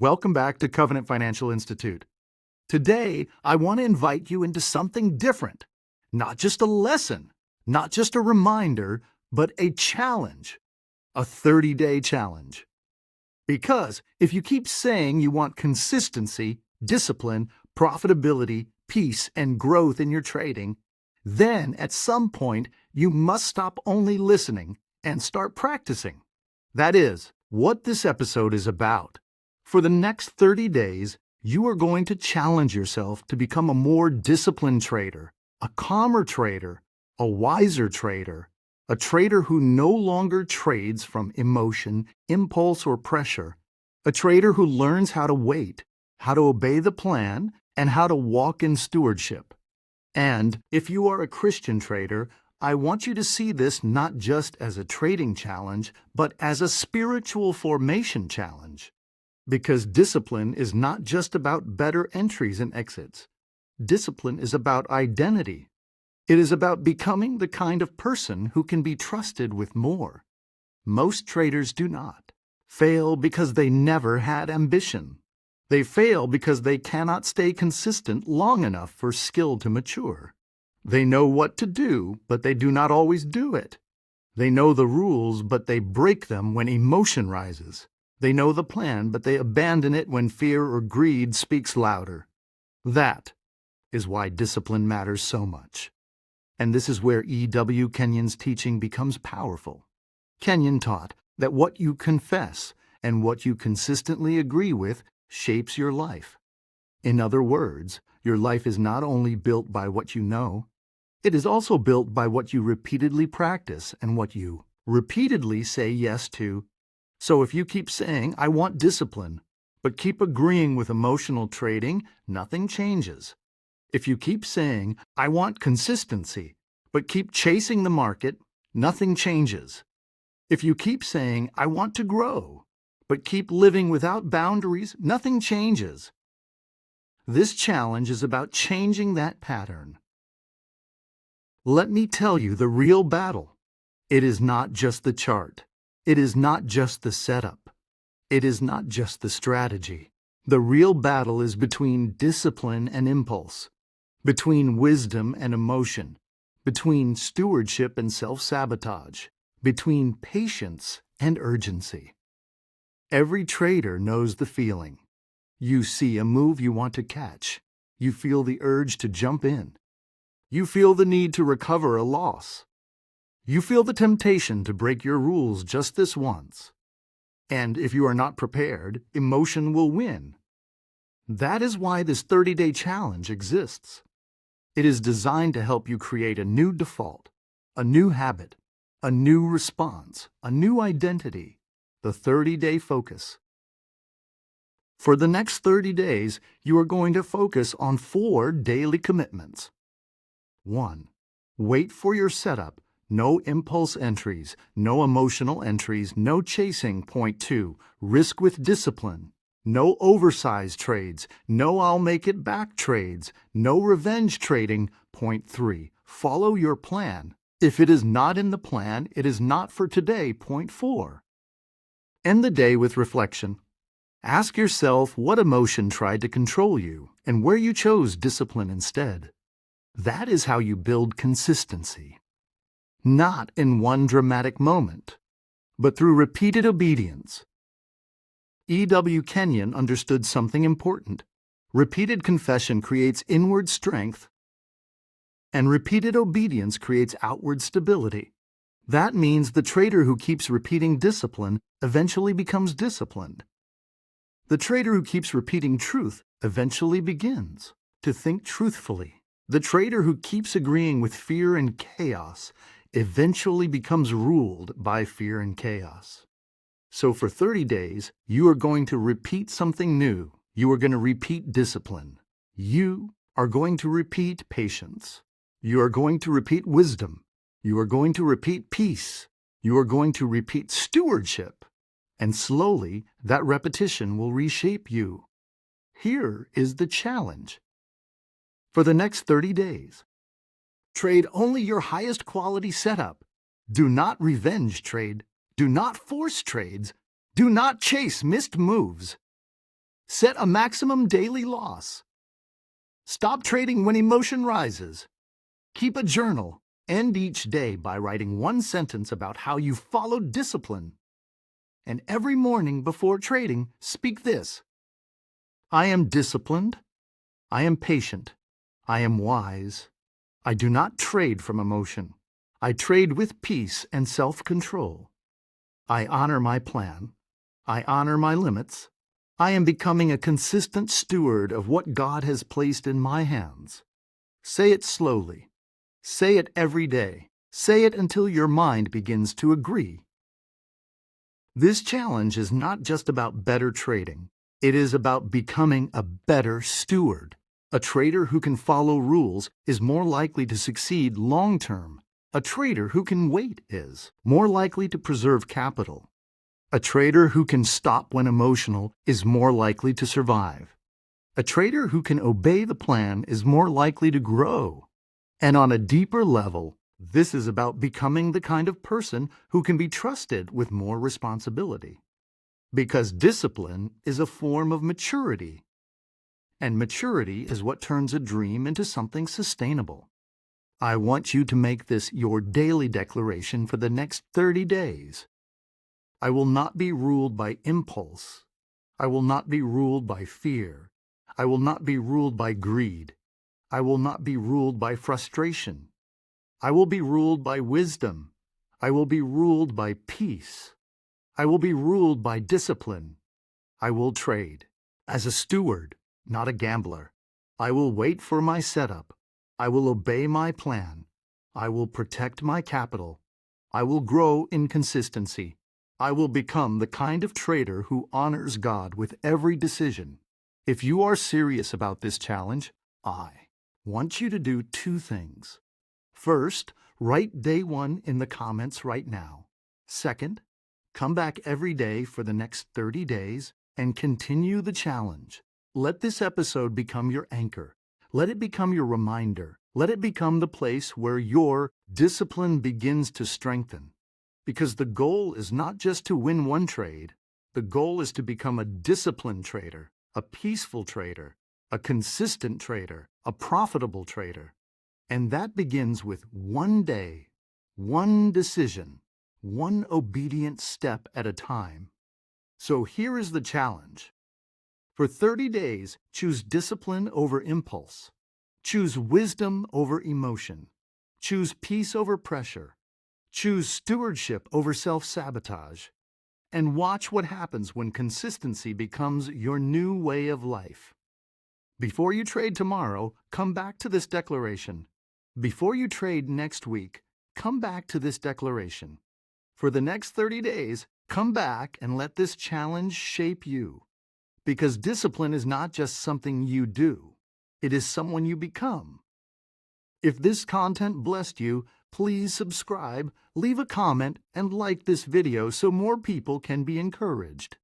Welcome back to Covenant Financial Institute. Today, I want to invite you into something different. Not just a lesson, not just a reminder, but a challenge. A 30-day challenge. Because if you keep saying you want consistency, discipline, profitability, peace, and growth in your trading, then at some point you must stop only listening and start practicing. That is what this episode is about. For the next 30 days, you are going to challenge yourself to become a more disciplined trader, a calmer trader, a wiser trader, a trader who no longer trades from emotion, impulse, or pressure, a trader who learns how to wait, how to obey the plan, and how to walk in stewardship. And if you are a Christian trader, I want you to see this not just as a trading challenge, but as a spiritual formation challenge. Because discipline is not just about better entries and exits. Discipline is about identity. It is about becoming the kind of person who can be trusted with more. Most traders do not. Fail because they never had ambition. They fail because they cannot stay consistent long enough for skill to mature. They know what to do, but they do not always do it. They know the rules, but they break them when emotion rises. They know the plan, but they abandon it when fear or greed speaks louder. That is why discipline matters so much. And this is where E.W. Kenyon's teaching becomes powerful. Kenyon taught that what you confess and what you consistently agree with shapes your life. In other words, your life is not only built by what you know, it is also built by what you repeatedly practice and what you repeatedly say yes to. So if you keep saying, I want discipline, but keep agreeing with emotional trading, nothing changes. If you keep saying, I want consistency, but keep chasing the market, nothing changes. If you keep saying, I want to grow, but keep living without boundaries, nothing changes. This challenge is about changing that pattern. Let me tell you the real battle. It is not just the chart. It is not just the setup. It is not just the strategy. The real battle is between discipline and impulse, between wisdom and emotion, between stewardship and self-sabotage, between patience and urgency. Every trader knows the feeling. You see a move you want to catch. You feel the urge to jump in. You feel the need to recover a loss. You feel the temptation to break your rules just this once. And if you are not prepared, emotion will win. That is why this 30-day challenge exists. It is designed to help you create a new default, a new habit, a new response, a new identity, the 30-day focus. For the next 30 days, you are going to focus on 4 daily commitments. 1. Wait for your setup. No impulse entries, no emotional entries, no chasing. Point 2. Risk with discipline. No oversized trades, no I'll make it back trades, no revenge trading. Point 3. Follow your plan. If it is not in the plan, it is not for today. Point 4. End the day with reflection. Ask yourself what emotion tried to control you and where you chose discipline instead. That is how you build consistency. Not in one dramatic moment, but through repeated obedience. E.W. Kenyon understood something important. Repeated confession creates inward strength, and repeated obedience creates outward stability. That means the trader who keeps repeating discipline eventually becomes disciplined. The trader who keeps repeating truth eventually begins to think truthfully. The trader who keeps agreeing with fear and chaos eventually becomes ruled by fear and chaos. So for 30 days, you are going to repeat something new. You are going to repeat discipline. You are going to repeat patience. You are going to repeat wisdom. You are going to repeat peace. You are going to repeat stewardship. And slowly, that repetition will reshape you. Here is the challenge. For the next 30 days, trade only your highest quality setup. Do not revenge trade. Do not force trades. Do not chase missed moves. Set a maximum daily loss. Stop trading when emotion rises. Keep a journal. End each day by writing one sentence about how you followed discipline. And every morning before trading, speak this: I am disciplined. I am patient. I am wise. I do not trade from emotion. I trade with peace and self-control. I honor my plan. I honor my limits. I am becoming a consistent steward of what God has placed in my hands. Say it slowly. Say it every day. Say it until your mind begins to agree. This challenge is not just about better trading. It is about becoming a better steward. A trader who can follow rules is more likely to succeed long-term. A trader who can wait is more likely to preserve capital. A trader who can stop when emotional is more likely to survive. A trader who can obey the plan is more likely to grow. And on a deeper level, this is about becoming the kind of person who can be trusted with more responsibility. Because discipline is a form of maturity. And maturity is what turns a dream into something sustainable. I want you to make this your daily declaration for the next 30 days. I will not be ruled by impulse. I will not be ruled by fear. I will not be ruled by greed. I will not be ruled by frustration. I will be ruled by wisdom. I will be ruled by peace. I will be ruled by discipline. I will trade as a steward, not a gambler. I will wait for my setup. I will obey my plan. I will protect my capital. I will grow in consistency. I will become the kind of trader who honors God with every decision. If you are serious about this challenge, I want you to do 2 things. First, write day 1 in the comments right now. Second, come back every day for the next 30 days and continue the challenge. Let this episode become your anchor. Let it become your reminder. Let it become the place where your discipline begins to strengthen. Because the goal is not just to win one trade. The goal is to become a disciplined trader, a peaceful trader, a consistent trader, a profitable trader. And that begins with one day, one decision, one obedient step at a time. So here is the challenge. For 30 days, choose discipline over impulse. Choose wisdom over emotion. Choose peace over pressure. Choose stewardship over self-sabotage. And watch what happens when consistency becomes your new way of life. Before you trade tomorrow, come back to this declaration. Before you trade next week, come back to this declaration. For the next 30 days, come back and let this challenge shape you. Because discipline is not just something you do. It is someone you become. If this content blessed you, please subscribe, leave a comment, and like this video so more people can be encouraged.